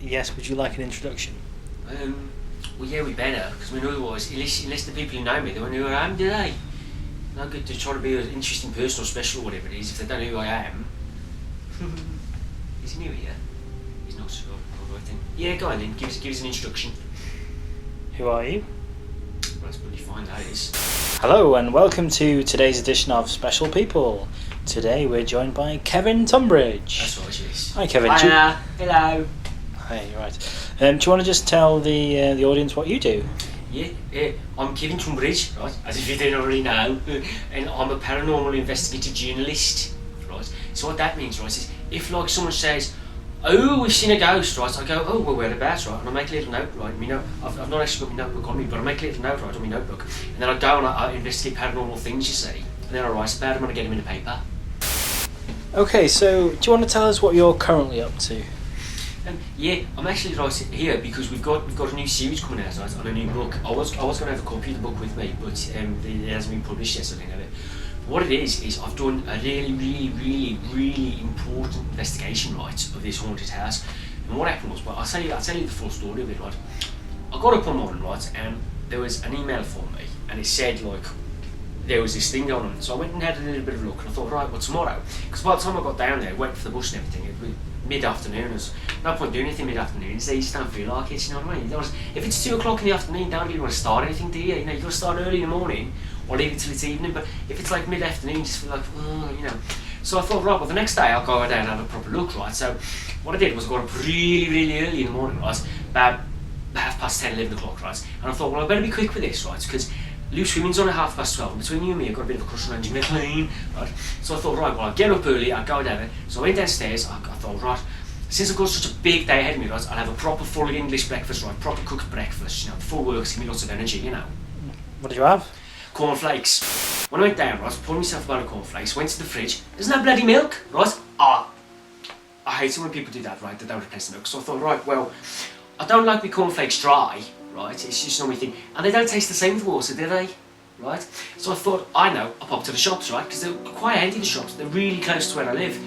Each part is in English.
Yes, would you like an introduction? Well, yeah, we better, because otherwise, unless the people who know me, they won't know who I am, do they? No good to try to be an interesting person or special or whatever it is if they don't know who I am. Is he new here? He's not sure. All right then. Yeah, go on then. Give us an introduction. Who are you? Well, that's pretty fine, that is. Hello and welcome to today's edition of Special People. Today we're joined by Kevin Tumbridge. That's right, yes. Hi Kevin. Hi, hello. Hi, right. Do you want to just tell the audience what you do? Yeah, I'm Kevin Tumbridge, right, as if you didn't already know, and I'm a paranormal investigator journalist, right. So what that means, right, is if like someone says, oh, we've seen a ghost, right, I go, oh, well, whereabouts, right, and I make a little note, right, I've not actually got my notebook on me, but I make a little note, right, on my notebook, and then I go and I investigate paranormal things, you see, and then I write about them and I get them in the paper. Okay, so do you want to tell us what you're currently up to? Yeah, I'm actually right here because we've got a new series coming out, right, on a new book. I was going to have a copy of the book with me, but it hasn't been published yet, so I didn't have it. But what it is I've done a really important investigation, right, of this haunted house. And what happened was, well, I'll tell you the full story of it, right. I got up one morning, right, and there was an email for me, and it said like there was this thing going on. So I went and had a little bit of a look, and I thought, right, well, tomorrow, because by the time I got down there, waiting for the bus and everything, it was mid-afternoon. There's no point doing anything mid-afternoon. You just don't feel like it, you know what I mean? If it's 2 o'clock in the afternoon, you don't really want to start anything, do you? You know, you've got to start early in the morning, or leave it till it's evening, but if it's like mid-afternoon, you just feel like, you know. So I thought, right, well, the next day I'll go down and have a proper look, right? So what I did was I got up really early in the morning, right? About 10:30, 11 o'clock, right? And I thought, well, I better be quick with this, right? Because Loose Swimming's on at 12:30, and between you and me, I've got a bit of a crush on Angie McLean, right? So I thought, right, well, I'll get up early, I'll go down there. So I went downstairs, I thought, right, since I've got such a big day ahead of me, right, I'll have a proper full English breakfast, right, proper cooked breakfast, you know, the full works, give me lots of energy, you know. What did you have? Cornflakes. When I went down, right, I poured myself a bowl of cornflakes, went to the fridge, there's no bloody milk, right? I hate it when people do that, right, they don't replace the milk. So I thought, right, well, I don't like my cornflakes dry, right, it's just not my thing. And they don't taste the same with water, do they? Right? So I thought, I know, I'll pop to the shops, right? Because they're quite handy, the shops. They're really close to where I live.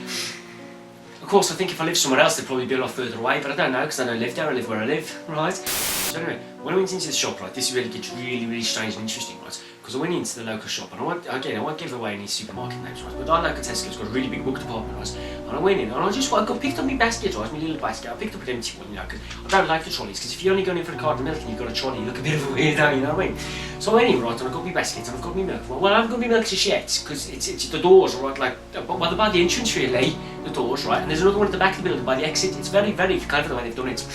Of course, I think if I lived somewhere else, they'd probably be a lot further away, but I don't know, because I don't live there, I live where I live, right? So anyway, when I went into the shop, right, this really gets really strange and interesting, right? Because I went into the local shop, and I won't give away any supermarket names, right? But our local Tesco's got a really big book department, right? And I went in, and I picked up my basket, right? My little basket. I picked up an empty one, you know, because I don't like the trolleys, because if you're only going in for a carton of milk and you've got a trolley, you look a bit of a weirdo, you know what I mean? So I went in, right, and I've got my basket, and I've got my milk. Well, I haven't got my milk just yet, because it's the doors, right, like, by the entrance, really, the doors, right? And there's another one at the back of the building by the exit. It's very clever the way they've done it.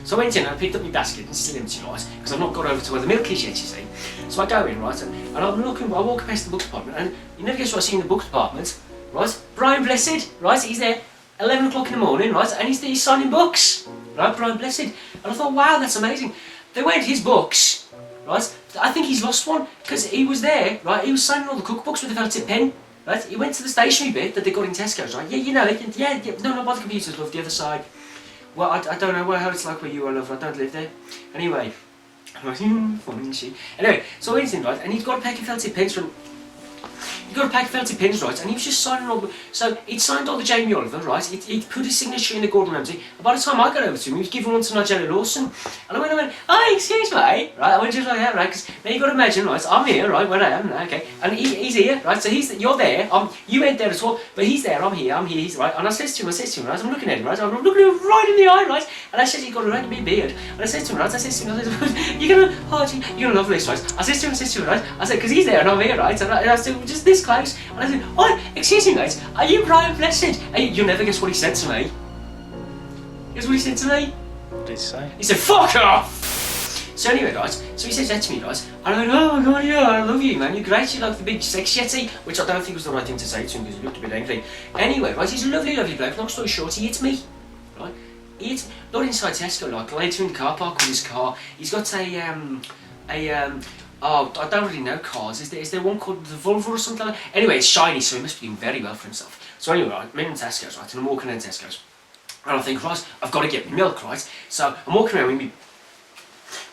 So I went in and I picked up my basket, and it's still empty, right, because I've not got over to where the milk is yet, you see. So I go in, right, and I'm looking, I walk past the book department, and you never guess what I see in the book department, right? Brian Blessed, right, he's there, 11 o'clock in the morning, right, and he's signing books, right, Brian Blessed. And I thought, wow, that's amazing. They went his books, right, I think he's lost one, because he was there, right, he was signing all the cookbooks with a felt tip pen, right, he went to the stationery bit that they got in Tesco's, right, yeah, you know, yeah, no, not by the computers, love, the other side. Well, I don't know how it's like where you are, love, I don't live there. Anyway, I'm like, funny, isn't she? Anyway, so I went in, right, and he'd got a pack of felted pens from... right, and he was just signing all the... So, he'd signed all the Jamie Oliver, right, he'd put his signature in the Gordon Ramsay, and by the time I got over to him, he was giving one to Nigella Lawson. And I went, oh, excuse me, right, I went just like that, right, because now you've got to imagine, right, I'm here, right, where I am, okay, and he's here, right, so you're there, you ain't there at all, but he's there, I'm here, he's right, and I says to him, right, I'm looking at him, right, I'm looking at him right in the eye, right, and I says, you've got a right big beard, and I says to him, right, you're gonna love this, right, I says to him, right, I said, because he's there and I'm here, right, and I said, just this close, and I said, oh, excuse me, mate, are you Brian Blessed? You'll never guess what he said to me. Guess what he said to me? What did he say? He said, fuck off! So anyway, guys, so he says that to me, guys, and I went, oh my god, yeah, I love you, man, you're great, you're like the big sex yeti, which I don't think was the right thing to say to him, because he looked a bit angry. Anyway, right, he's a lovely bloke, long story short, he hits me, right, not inside Tesco, like, later in the car park with his car, he's got oh, I don't really know cars. Is there one called the Volvo or something like that? Anyway, it's shiny, so he must be doing very well for himself. So anyway, right, I'm in Tesco's, right, and I'm walking in Tesco's. And I think, right, I've got to get my milk, right? So I'm walking around with me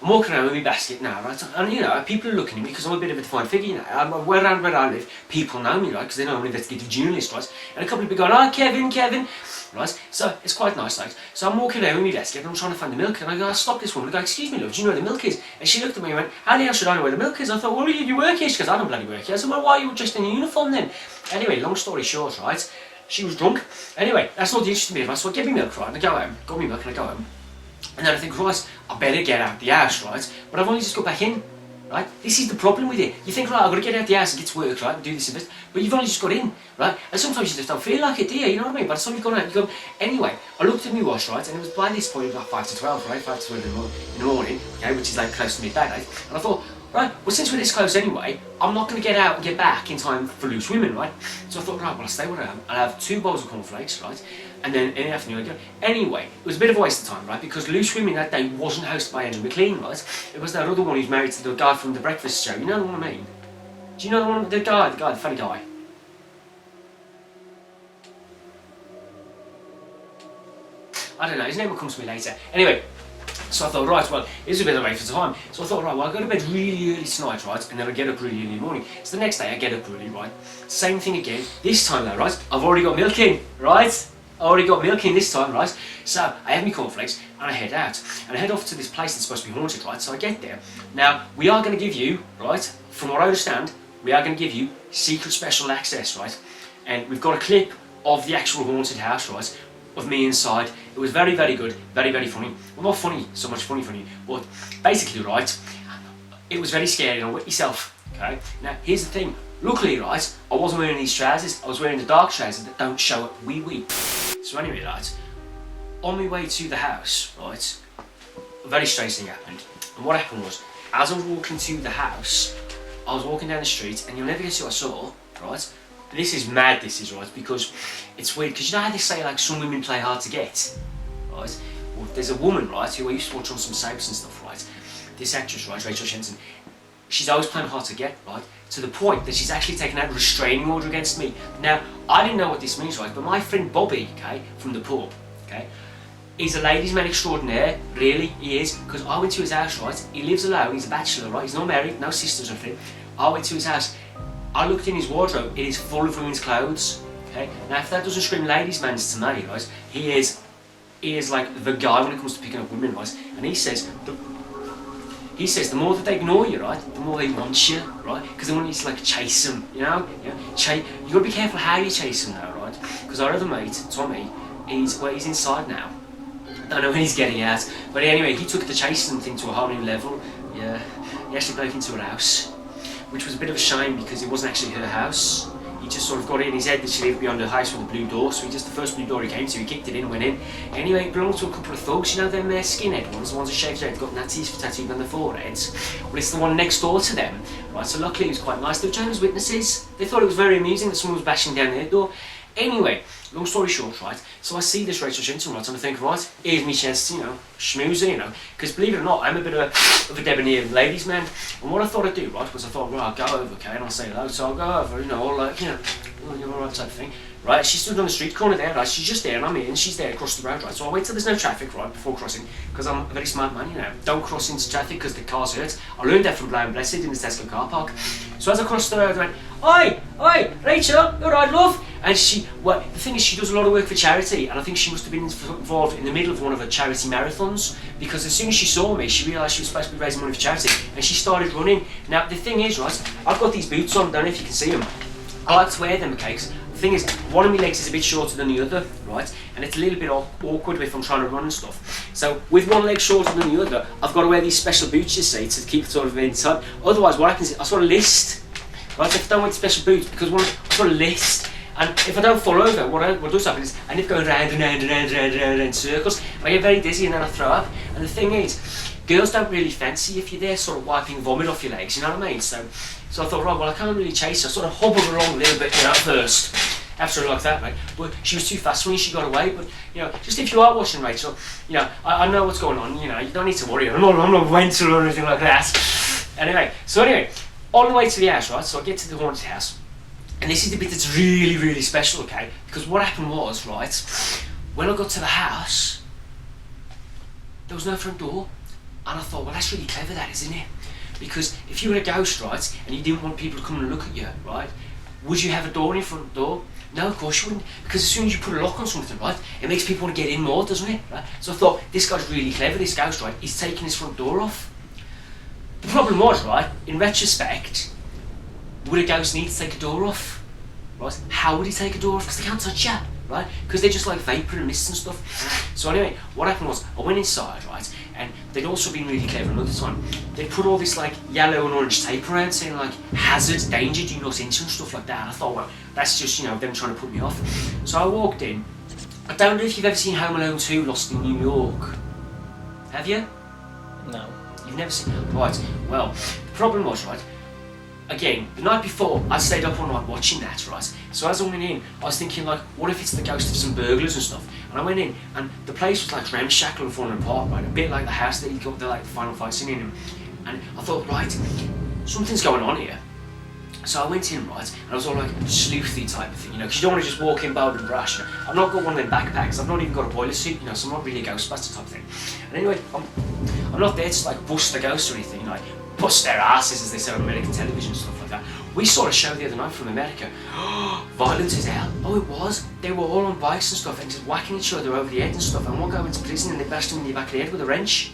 I'm walking around with my basket now, right? And you know, people are looking at me because I'm a bit of a defined figure, you know. I'm around where I live, people know me, right? Because they know I'm an investigative journalist, right? And a couple of people going, "Oh, Kevin," right? So it's quite nice, like. So I'm walking around with my basket and I'm trying to find the milk, and I go, I stop this woman. I go, "Excuse me, love, do you know where the milk is?" And she looked at me and went, "How the hell should I know where the milk is?" I thought, "Well, you work here?" She goes, "I don't bloody work here." I said, "Well, why are you dressed in a uniform then?" Anyway, long story short, right? She was drunk. Anyway, that's not the interest of me, right? So I get me milk, right? And I go home, got me milk, and I go home. And then I think, right, I better get out the house, right? But I've only just got back in, right? This is the problem with it. You think, right, I've got to get out the house and get to work, right, and do this and this. But you've only just got in, right? And sometimes you just don't feel like it, do you? You know what I mean? By the time you've gone out, you go... Anyway, I looked at my watch, right? And it was by this point about 5 to 12, right? 5 to 12 in the morning, okay? Which is like close to midday, right? And I thought, right, well, since we're this close anyway, I'm not going to get out and get back in time for loose women, right? So I thought, right, well, I'll stay where I am. I'll have 2 bowls of cornflakes, right? And then in the afternoon, I'd go. Anyway, it was a bit of a waste of time, right? Because Loose Women that day wasn't hosted by Andrew McLean, right? It was that other one who's married to the guy from The Breakfast Show. You know the one I mean? Do you know the one, the funny guy? I don't know, his name will come to me later. Anyway, so I thought, right, well, it's a bit of a waste of time. So I thought, right, well, I'll go to bed really early tonight, right? And then I'll get up really early in the morning. So the next day, I get up early, right? Same thing again. This time though, right? I've already got milk in, right? I already got milk in this time, right? So I have my cornflakes and I head out. And I head off to this place that's supposed to be haunted, right? So I get there. Now, we are going to give you, right? From what I understand, we are going to give you secret special access, right? And we've got a clip of the actual haunted house, right? Of me inside. It was very, very good, very, very funny. Well, not funny, so much funny, but basically, right, it was very scary, and I wet myself, okay? Now, here's the thing. Luckily, right, I wasn't wearing these trousers. I was wearing the dark trousers that don't show up wee. So anyway, right, on my way to the house, right, a very strange thing happened. And what happened was, as I was walking to the house, I was walking down the street, and you'll never guess what I saw, right? This is mad, this is, right, because it's weird, because you know how they say, like, some women play hard to get, right? Well, there's a woman, right, who I used to watch on some soaps and stuff, right? This actress, right, Rachel Shenson, she's always playing hard to get, right? To the point that she's actually taken out a restraining order against me. Now, I didn't know what this means, right, but my friend Bobby, okay, from the pub, okay, he's a ladies' man extraordinaire, really, he is, because I went to his house, right? He lives alone, he's a bachelor, right? He's not married, no sisters or anything. I went to his house. I looked in his wardrobe, it is full of women's clothes, okay? Now if that doesn't scream ladies' man to me, right, he is like the guy when it comes to picking up women, right? And he says the more that they ignore you, right, the more they want you, right? Because they want you to like chase them, you know? You gotta be careful how you chase them now, right? Because our other mate, Tommy, he's inside now. I don't know when he's getting out, but anyway, he took the chasing thing to a whole new level. Yeah, he actually broke into her house, which was a bit of a shame because it wasn't actually her house. He just sort of got it in his head that she lived beyond the house with a blue door, so the first blue door he came to, he kicked it in and went in. Anyway, it belonged to a couple of thugs, you know them skinhead ones, the ones with shaved heads, got Nazis tattooed on their foreheads. Well, it's the one next door to them, right, so luckily it was quite nice. They were Jehovah's Witnesses. They thought it was very amusing that someone was bashing down their door. Anyway, long story short, right, so I see this Rachel Shenton, right, and I think, right, here's my chance to, you know, schmooze her, you know, because believe it or not, I'm a bit of a debonair ladies' man, and what I thought I'd do, right, was I thought, right, I'll go over, okay, and I'll say hello, so I'll go over, you know, all like, you know, you're alright type of thing, right, she stood on the street corner there, right, she's just there, and I'm here, and she's there across the road, right, so I wait till there's no traffic, right, before crossing, because I'm a very smart man, you know, don't cross into traffic because the car's hurt. I learned that from Blind Blessed in the Tesco car park. So as I crossed the road, I went, Oi, Rachel, you alright, love? And the thing is, she does a lot of work for charity, and I think she must have been involved in the middle of one of her charity marathons, because as soon as she saw me, she realised she was supposed to be raising money for charity, and she started running. Now, the thing is, right, I've got these boots on, I don't know if you can see them. I like to wear them, okay, 'cause the thing is, one of my legs is a bit shorter than the other, right, and it's a little bit awkward if I'm trying to run and stuff. So, with one leg shorter than the other, I've got to wear these special boots, you see, to keep sort of inside. Otherwise, what happens is, I sort of list, right, so if I don't wear special boots, because I sort of list, and if I don't fall over, what does happen is I end up going round and round and round and round and round in circles, and I get very dizzy and then I throw up. And the thing is, girls don't really fancy if you're there sort of wiping vomit off your legs, you know what I mean? So I thought, right, well, I can't really chase her. I sort of hobbled along a little bit, you know, at first. Absolutely like that, right? But she was too fast for me, she got away. But, you know, just if you are watching Rachel, you know, I know what's going on, you know, you don't need to worry. I'm not mental or anything like that. Anyway, on the way to the house, right, so I get to the haunted house. And this is the bit that's really, really special, okay? Because what happened was, right, when I got to the house, there was no front door. And I thought, well, that's really clever, that, isn't it? Because if you were a ghost, right, and you didn't want people to come and look at you, right, would you have a door in your front door? No, of course you wouldn't. Because as soon as you put a lock on something, right, it makes people want to get in more, doesn't it? Right? So I thought, this guy's really clever, this ghost, right, he's taking his front door off. The problem was, right, in retrospect, would a ghost need to take a door off? Right? How would he take a door off? Because they can't touch you, right? Because they're just like vapour and mist and stuff. So anyway, what happened was, I went inside, right, and they'd also been really clever another time. They put all this like yellow and orange tape around saying like, hazard, danger, do not enter and stuff like that. And I thought, well, that's just, you know, them trying to put me off. So I walked in. I don't know if you've ever seen Home Alone 2, Lost in New York. Have you? No. You've never seen it? Right, well, the problem was, right, again, the night before, I stayed up all night watching that, right? So as I went in, I was thinking like, what if it's the ghost of some burglars and stuff? And I went in, and the place was like ramshackle and falling apart, right? A bit like the house that you got the like the final fight scene in. And I thought, right, something's going on here. So I went in, right, and I was all like sleuthy type of thing, you know, because you don't want to just walk in bold and brash. You know? I've not got one of them backpacks, I've not even got a boiler suit, you know, so I'm not really a ghostbuster type thing. And anyway, I'm not there to like bust the ghost or anything, you know, like bust their asses as they say on American television and stuff like that. We saw a show the other night from America. Violent as hell. Oh, it was. They were all on bikes and stuff and just whacking each other over the head and stuff, and one guy went to prison and they bashed him in the back of the head with a wrench.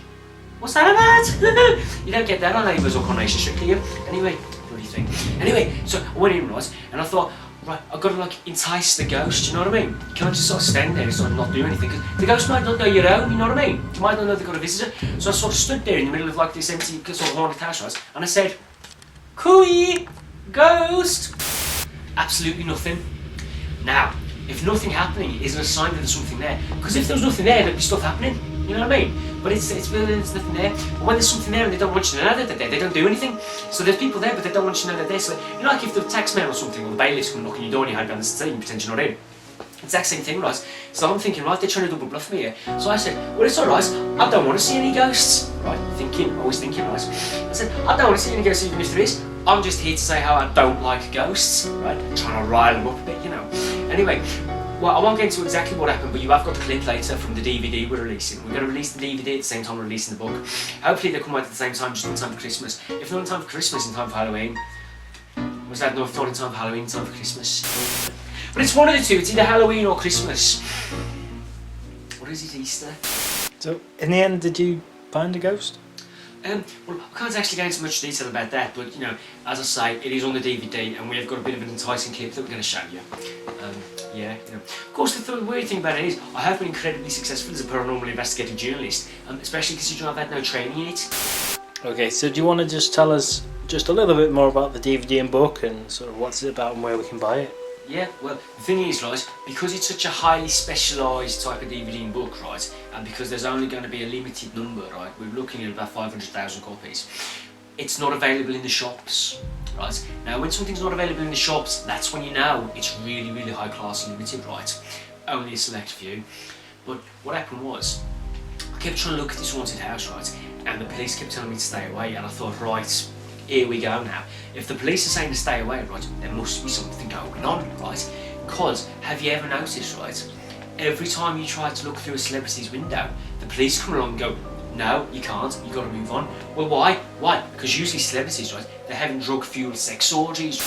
What's that about? You don't get that on Neighbours or Coronation Street, do you? Anyway, bloody thing. Anyway, so I went in, right, and I thought, right, I've got to like entice the ghost, you know what I mean? You can't just sort of stand there and sort of not do anything, because the ghost might not know you're home, you know what I mean? You might not know they've got a visitor. So I sort of stood there in the middle of like this empty sort of haunted house, right, and I said, "Cooey, ghost." Absolutely nothing. Now, if nothing happening isn't a sign that there's something there, because if there was nothing there, there'd be stuff happening, you know what I mean? But it's really, there's nothing there. But when there's something there and they don't want you to know that they're there, they don't do anything. So there's people there, but they don't want you to know they're there. So, you know, like if the taxman or something, or the bailiff's come knocking your door and you hide behind the street and pretend you're not in. Exact same thing, right? So I'm thinking, right, they're trying to double bluff me here. So I said, well, it's alright, I don't want to see any ghosts. Right, always thinking, right? I said, I don't want to see any ghosts even if there is. I'm just here to say how I don't like ghosts, right? Trying to rile them up a bit, you know. Anyway, well, I won't get into exactly what happened, but you have got the clip later from the DVD we're releasing. We're going to release the DVD at the same time we're releasing the book. Hopefully they come out at the same time, just in time for Christmas. If not in time for Christmas, in time for Halloween. Was that not in time for Halloween, in time for Christmas? But it's one of the two, it's either Halloween or Christmas. What is it, Easter? So, in the end, did you find a ghost? Well, I can't actually go into much detail about that, but, you know, as I say, it is on the DVD, and we have got a bit of an enticing clip that we're going to show you. Yeah, you know. Of course, the weird thing about it is, I have been incredibly successful as a paranormal investigative journalist, especially considering I've had no training in it. Okay, so do you want to just tell us just a little bit more about the DVD and book, and sort of what's it about and where we can buy it? Yeah, well, the thing is, right, because it's such a highly specialised type of DVD and book, right, and because there's only going to be a limited number, right, we're looking at about 500,000 copies, it's not available in the shops, right? Now, when something's not available in the shops, that's when you know it's really, really high class and limited, right? Only a select few. But what happened was, I kept trying to look at this haunted house, right, and the police kept telling me to stay away, and I thought, right, here we go now. If the police are saying to stay away, right, there must be something going on, right? Because, have you ever noticed, right, every time you try to look through a celebrity's window, the police come along and go, no, you can't, you gotta move on. Well, why? Why? Because usually celebrities, right, they're having drug-fueled sex orgies.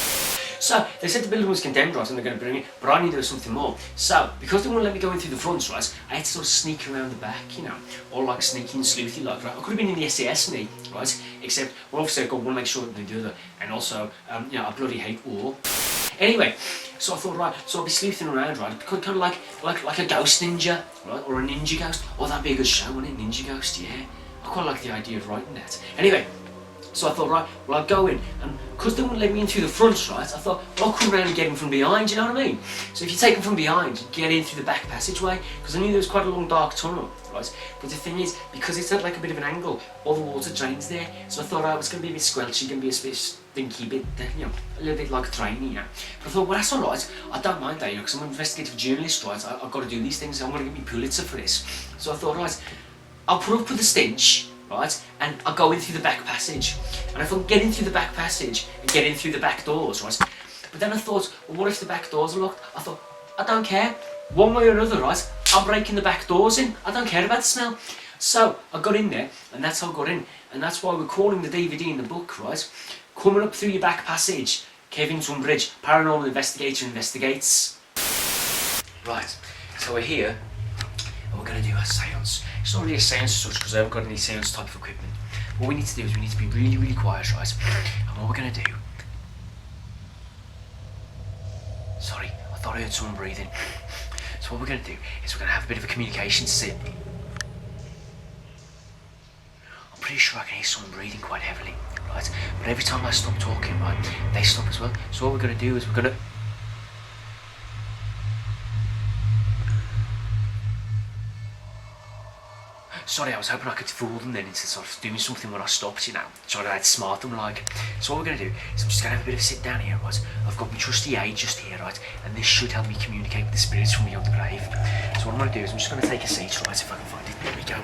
So, they said the building was condemned, right, and they're going to bring it, but I knew there was something more. So, because they wouldn't let me go in through the front, right, I had to sort of sneak around the back, you know, all like sneaky and sleuthy, like, right. I could have been in the SAS, me, right, except, well, obviously I want to make sure that they do that, and also, you know, I bloody hate war. Anyway, so I thought, right, so I'll be sleuthing around, right, kind of like a ghost ninja, right, or a ninja ghost. Oh, that'd be a good show, wouldn't it, Ninja Ghost, yeah. I quite like the idea of writing that. Anyway, so I thought, right, well, I'd go in, and because they wouldn't let me in through the front, right, I thought, well, I'll come around and get in from behind, you know what I mean? So if you take them from behind, you get in through the back passageway, because I knew there was quite a long dark tunnel, right? But the thing is, because it's at like a bit of an angle, all the water drains there, so I thought, oh, it's going to be a bit squelchy, going to be a bit stinky, bit, you know, a little bit like a train, you know. But I thought, well, that's alright, I don't mind that, you know, because I'm an investigative journalist, right? I've got to do these things, I'm going to get me Pulitzer for this. So I thought, right, I'll put up with the stench, right, and I'll go in through the back passage. And if I can get in through the back passage and get in through the back doors, right, but then I thought, well, what if the back doors are locked? I thought, I don't care, one way or another, right, I'm breaking the back doors in, I don't care about the smell. So I got in there, and that's how I got in, and that's why we're calling the DVD in the book, right? Coming up through your back passage, Kevin Tumbridge, Paranormal Investigator Investigates. Right, so we're here, and we're going to do a séance. It's not really a séance as such, because I haven't got any séance type of equipment. What we need to do is we need to be really, really quiet, right? And what we're going to do... Sorry, I thought I heard someone breathing. So what we're going to do is we're going to have a bit of a communication sit. I'm pretty sure I can hear someone breathing quite heavily, right? But every time I stop talking, right, they stop as well. So what we're going to do is we're going to... Sorry, I was hoping I could fool them then into sort of doing something when I stopped, you know, trying to outsmart them like. So what we're going to do is I'm just going to have a bit of a sit down here, right? I've got my trusty aid just here, right? And this should help me communicate with the spirits from beyond the grave. So what I'm going to do is I'm just going to take a seat, right, if I can find it. There we go.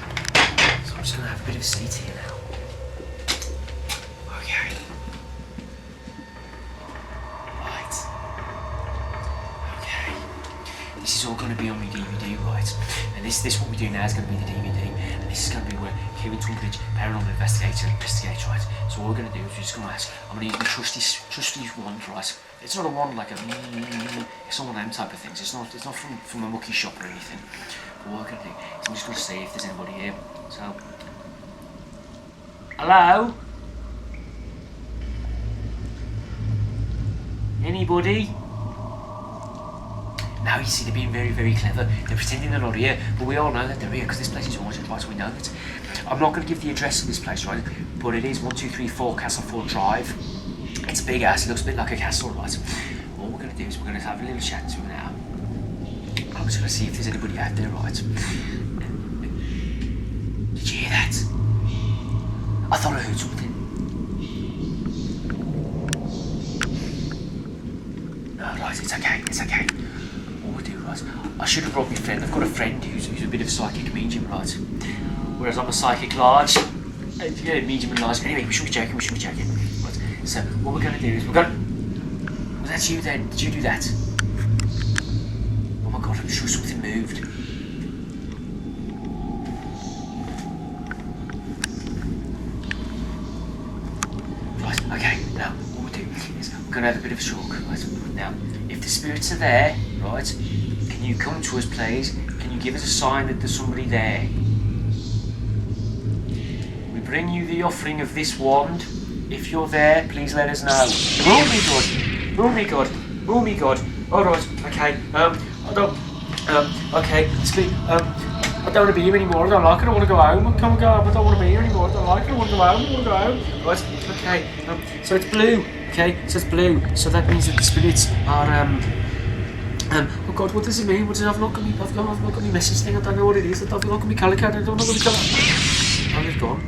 So I'm just going to have a bit of a seat here now. Okay. Right. Okay. This is all going to be on my DVD, right? And this what we do now is going to be the DVD. And this is going to be where Kevin Tumbridge, Paranormal Investigator, investigates, right? So what we're going to do is we're just going to ask, I'm going to use my trusty wand, right? It's not a wand like a... It's not one of them type of things. It's not from a mucky shop or anything. But what we're going to do is I'm just going to see if there's anybody here. So... Hello? Anybody? Now you see, they're being very, very clever. They're pretending they're not here, but we all know that they're here because this place is haunted, right? So we know that. I'm not going to give the address of this place, right? But it is 1234 Castleford Drive. It's a big ass. It looks a bit like a castle, right? What we're going to do is we're going to have a little chat to him now. I'm just going to see if there's anybody out there, right? Did you hear that? I thought I heard something. No, right, it's okay, it's okay. What we'll do, right, I should have brought my friend. I've got a friend who's a bit of a psychic medium, right? Whereas I'm a psychic large. Yeah, medium and large. Anyway, we should be joking, Right, so what we're going to do is we're going to... Was that you then? Did you do that? Oh my god, I'm sure something moved. Right, okay, now what we'll do is we're going to have a bit of a talk, right? Now, if the spirits are there, right, can you come to us, please? Can you give us a sign that there's somebody there? We bring you the offering of this wand. If you're there, please let us know. Oh my god! Oh my god! Oh my god! Alright, okay, I don't, okay, speak, I don't want to be here anymore, I don't like it, I want to go home, I can't go home, I don't want to be here anymore, I don't like it, I want to go home, I want to go home. Right, okay, so it's blue, okay, so it's blue, so that means that the spirits are, oh god, what does it mean? What does it, I've not got any message thing, I don't know what it is, I've not got my calico, I don't know what it's called. Oh, they've gone.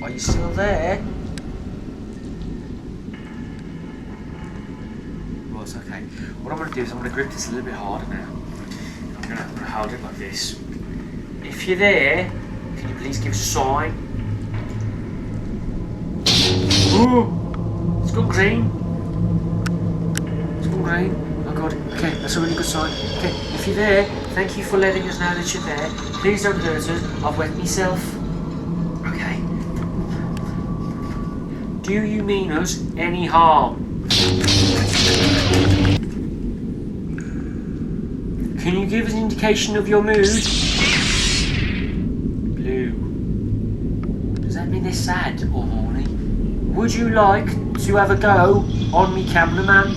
Are you still there? Right, okay. What I'm going to do is I'm going to grip this a little bit harder now. I'm going to hold it like this. If you're there, can you please give us a sign? Oh! It's gone green. It's gone green. Oh god. Okay, that's a really good sign. Okay, if you're there, thank you for letting us know that you're there. Please don't hurt us. I've wet myself. Okay. Do you mean us any harm? Can you give us an indication of your mood? Blue. Does that mean they're sad or horny? Would you like to have a go on me cameraman?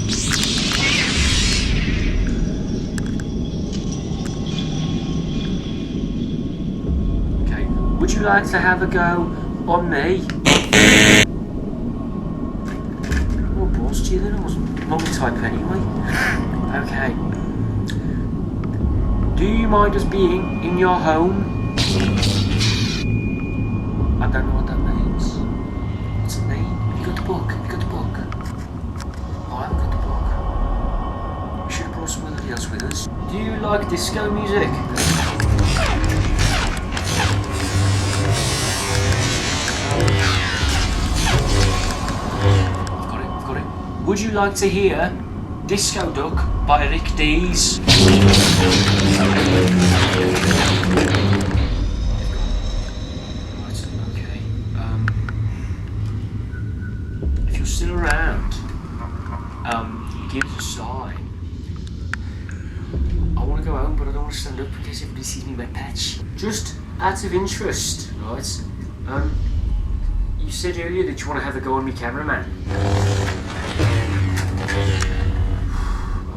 Okay. Would you like to have a go on me? What balls to you then? I wasn't long type anyway. Okay. Do you mind us being in your home? I don't know what that means. What's it mean? Have you got the book? Have you got the book? Oh, I haven't got the book. We should have brought somebody else with us. Do you like disco music? I've got it. Would you like to hear Disco Duck by Rick Dees? Right, okay. If you're still around, give us a sign. I want to go home, but I don't want to stand up in case everybody sees me wet patch. Just out of interest, right? You said earlier that you want to have a go on me cameraman.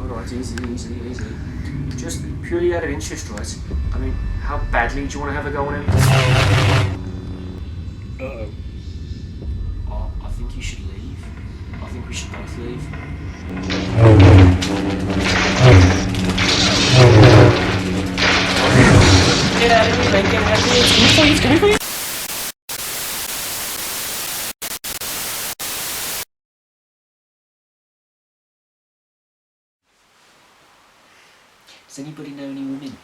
Alright, easy. Just purely out of interest, right? I mean, how badly do you want to have a go on him? Uh-oh. Oh, I think you should leave. I think we should both leave. Get out of here, man. Get out of here. It's coming for you. Does anybody know any women?